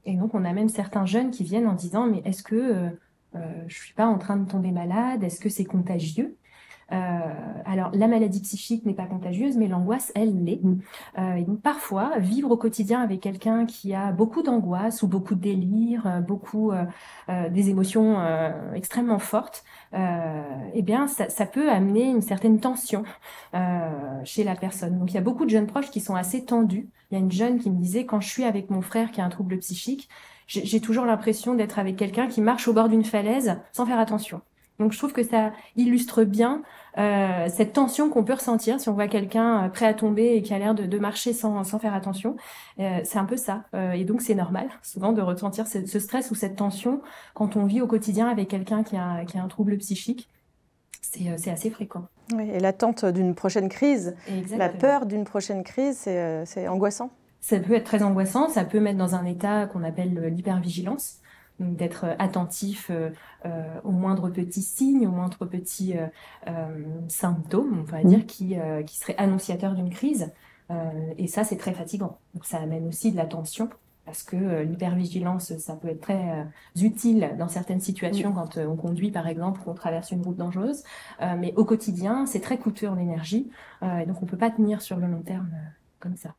Et donc, on a même certains jeunes qui viennent en disant, mais est-ce que je suis pas en train de tomber malade? Est-ce que c'est contagieux? Alors, la maladie psychique n'est pas contagieuse, mais l'angoisse, elle, l'est. Et donc, parfois, vivre au quotidien avec quelqu'un qui a beaucoup d'angoisse ou beaucoup de délire, des émotions extrêmement fortes, eh bien, ça peut amener une certaine tension chez la personne. Donc, il y a beaucoup de jeunes proches qui sont assez tendus. Il y a une jeune qui me disait, quand je suis avec mon frère qui a un trouble psychique, j'ai toujours l'impression d'être avec quelqu'un qui marche au bord d'une falaise sans faire attention. Donc, je trouve que ça illustre bien cette tension qu'on peut ressentir si on voit quelqu'un prêt à tomber et qui a l'air de marcher sans faire attention. C'est un peu ça. Et donc, c'est normal, souvent, de ressentir ce stress ou cette tension quand on vit au quotidien avec quelqu'un qui a un trouble psychique. C'est assez fréquent. Oui, et l'attente d'une prochaine crise, Exactement. la peur d'une prochaine crise, c'est angoissant. Ça peut être très angoissant, ça peut mettre dans un état qu'on appelle l'hypervigilance, donc d'être attentif aux moindres petits signes, aux moindres petits symptômes, on va dire, qui seraient annonciateurs d'une crise. Et ça, c'est très fatigant. Donc ça amène aussi de la tension, parce que l'hypervigilance, ça peut être très utile dans certaines situations quand on conduit, par exemple, ou qu'on traverse une route dangereuse. Mais au quotidien, c'est très coûteux en énergie, et donc on ne peut pas tenir sur le long terme comme ça.